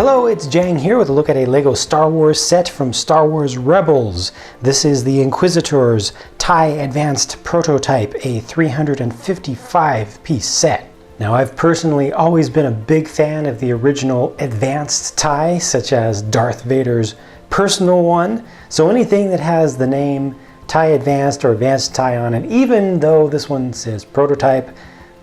Hello, it's Jang here with a look at a LEGO Star Wars set from Star Wars Rebels. This is the Inquisitor's TIE Advanced Prototype, a 355-piece set. Now, I've personally always been a big fan of the original Advanced TIE, such as Darth Vader's personal one. So anything that has the name TIE Advanced or Advanced TIE on it, even though this one says Prototype,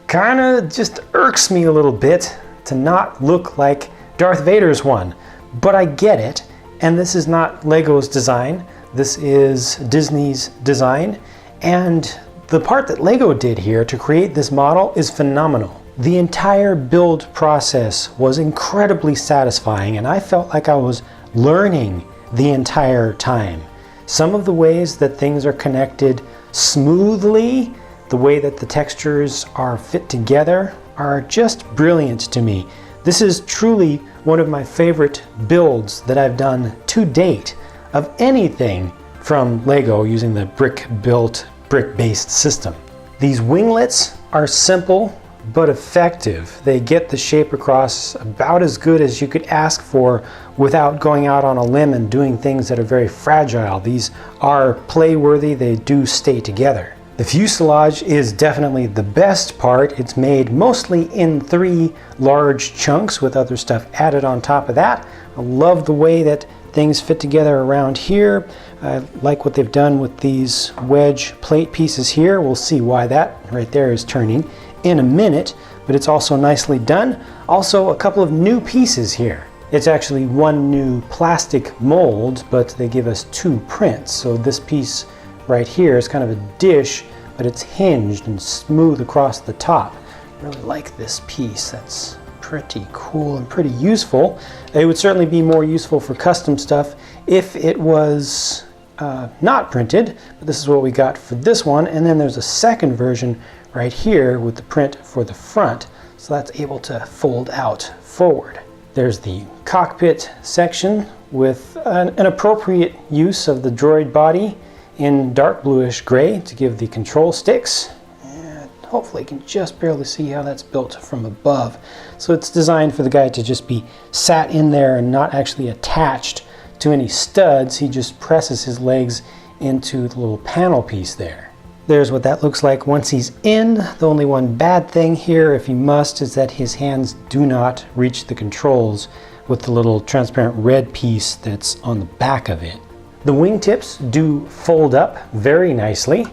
kind of just irks me a little bit to not look like Darth Vader's one. But I get it, and this is not LEGO's design, this is Disney's design, and the part that LEGO did here to create this model is phenomenal. The entire build process was incredibly satisfying, and I felt like I was learning the entire time. Some of the ways that things are connected smoothly, the way that the textures are fit together, are just brilliant to me. This is truly one of my favorite builds that I've done to date of anything from LEGO using the brick-built, brick-based system. These winglets are simple but effective. They get the shape across about as good as you could ask for without going out on a limb and doing things that are very fragile. These are play-worthy, they do stay together. The fuselage is definitely the best part. It's made mostly in 3 large chunks with other stuff added on top of that. I love the way that things fit together around here. I like what they've done with these wedge plate pieces here. We'll see why that right there is turning in a minute, but it's also nicely done. Also, a couple of new pieces here. It's actually one new plastic mold, but they give us 2 prints. So this piece right here is kind of a dish, but it's hinged and smooth across the top. I really like this piece. That's pretty cool and pretty useful. It would certainly be more useful for custom stuff if it was not printed, but this is what we got for this one. And then there's a second version right here with the print for the front, so that's able to fold out forward. There's the cockpit section with an appropriate use of the droid body in dark bluish gray to give the control sticks. And hopefully you can just barely see how that's built from above. So it's designed for the guy to just be sat in there and not actually attached to any studs. He just presses his legs into the little panel piece there. There's what that looks like once he's in. The only one bad thing here, if he must, is that his hands do not reach the controls with the little transparent red piece that's on the back of it. The wingtips do fold up very nicely,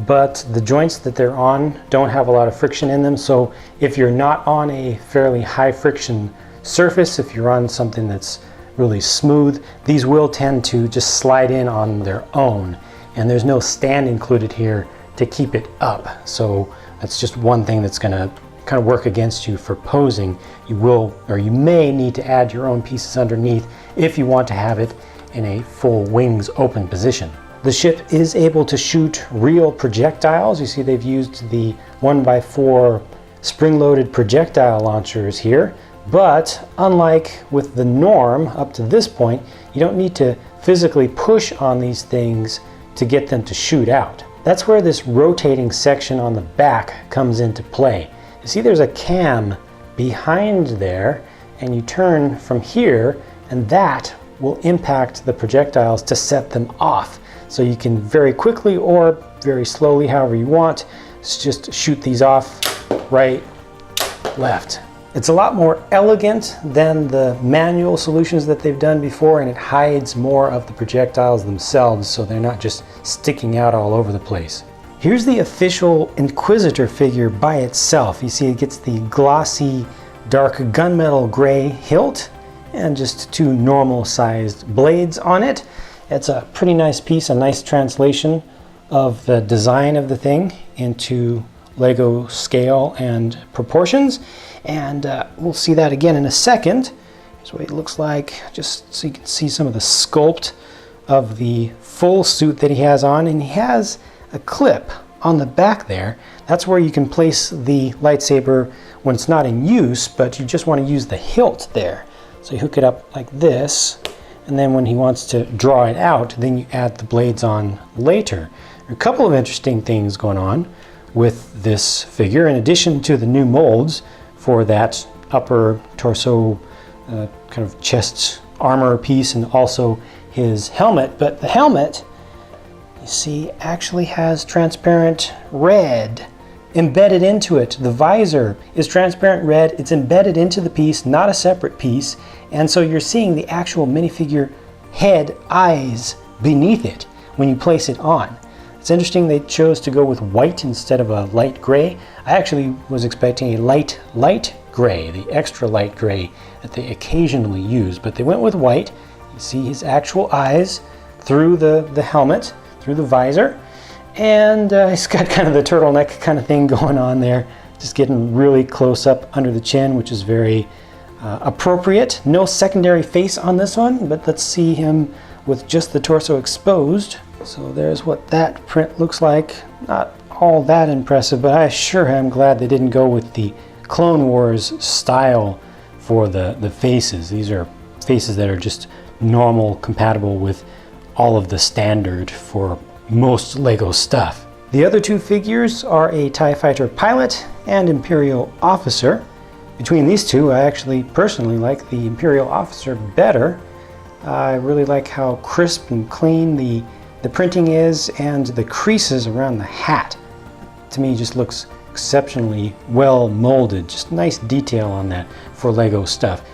but the joints that they're on don't have a lot of friction in them. So if you're not on a fairly high friction surface, if you're on something that's really smooth, these will tend to just slide in on their own. And there's no stand included here to keep it up. So that's just one thing that's gonna kind of work against you for posing. You will, or you may need to add your own pieces underneath if you want to have it in a full wings open position. The ship is able to shoot real projectiles. You see they've used the 1x4 spring-loaded projectile launchers here, but unlike with the norm up to this point, you don't need to physically push on these things to get them to shoot out. That's where this rotating section on the back comes into play. You see there's a cam behind there, and you turn from here, and that will impact the projectiles to set them off. So you can very quickly or very slowly, however you want, just shoot these off right, left. It's a lot more elegant than the manual solutions that they've done before, and it hides more of the projectiles themselves so they're not just sticking out all over the place. Here's the official Inquisitor figure by itself. You see it gets the glossy dark gunmetal gray hilt and just 2 normal sized blades on it. It's a pretty nice piece, a nice translation of the design of the thing into LEGO scale and proportions. And we'll see that again in a second. Here's what it looks like, just so you can see some of the sculpt of the full suit that he has on. And he has a clip on the back there. That's where you can place the lightsaber when it's not in use, but you just want to use the hilt there. So you hook it up like this, and then when he wants to draw it out, then you add the blades on later. There are a couple of interesting things going on with this figure. In addition to the new molds for that upper torso kind of chest armor piece, and also his helmet. But the helmet, you see, actually has transparent red embedded into it. The visor is transparent red. It's embedded into the piece, not a separate piece. And so you're seeing the actual minifigure head, eyes beneath it when you place it on. It's interesting they chose to go with white instead of a light gray. I actually was expecting a light gray, the extra light gray that they occasionally use, but they went with white. You see his actual eyes through the helmet, through the visor, and he's got kind of the turtleneck kind of thing going on there, just getting really close up under the chin, which is very appropriate. No secondary face on this one, but let's see him with just the torso exposed. So there's what that print looks like. Not all that impressive, but I sure am glad they didn't go with the Clone Wars style for the faces. These are faces that are just normal, compatible with all of the standard for most Lego stuff. The other two figures are a TIE Fighter pilot and Imperial officer. Between these two, I actually personally like the Imperial officer better. I really like how crisp and clean the printing is, and the creases around the hat, to me, just looks exceptionally well molded. Just nice detail on that for Lego stuff.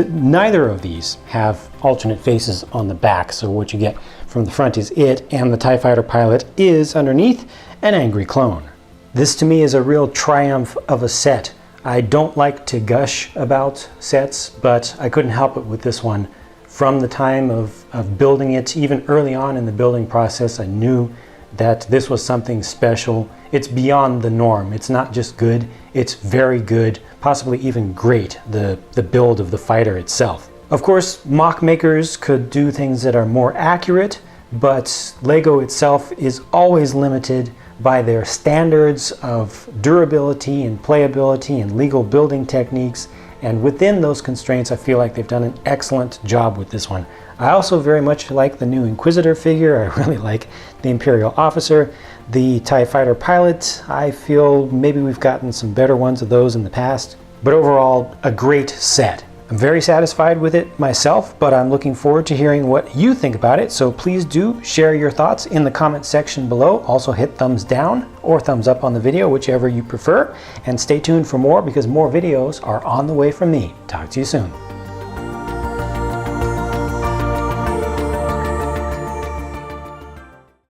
Neither of these have alternate faces on the back, so what you get from the front is it, and the TIE Fighter pilot is underneath an angry clone. This to me is a real triumph of a set. I don't like to gush about sets, but I couldn't help it with this one. From the time of building it, even early on in the building process, I knew that this was something special. It's beyond the norm. It's not just good, it's very good, possibly even great, the build of the fighter itself. Of course, mock makers could do things that are more accurate, but Lego itself is always limited by their standards of durability and playability and legal building techniques. And within those constraints, I feel like they've done an excellent job with this one. I also very much like the new Inquisitor figure. I really like the Imperial officer. The TIE Fighter pilot, I feel maybe we've gotten some better ones of those in the past. But overall, a great set. I'm very satisfied with it myself, but I'm looking forward to hearing what you think about it. So please do share your thoughts in the comment section below. Also hit thumbs down or thumbs up on the video, whichever you prefer. And stay tuned for more, because more videos are on the way from me. Talk to you soon.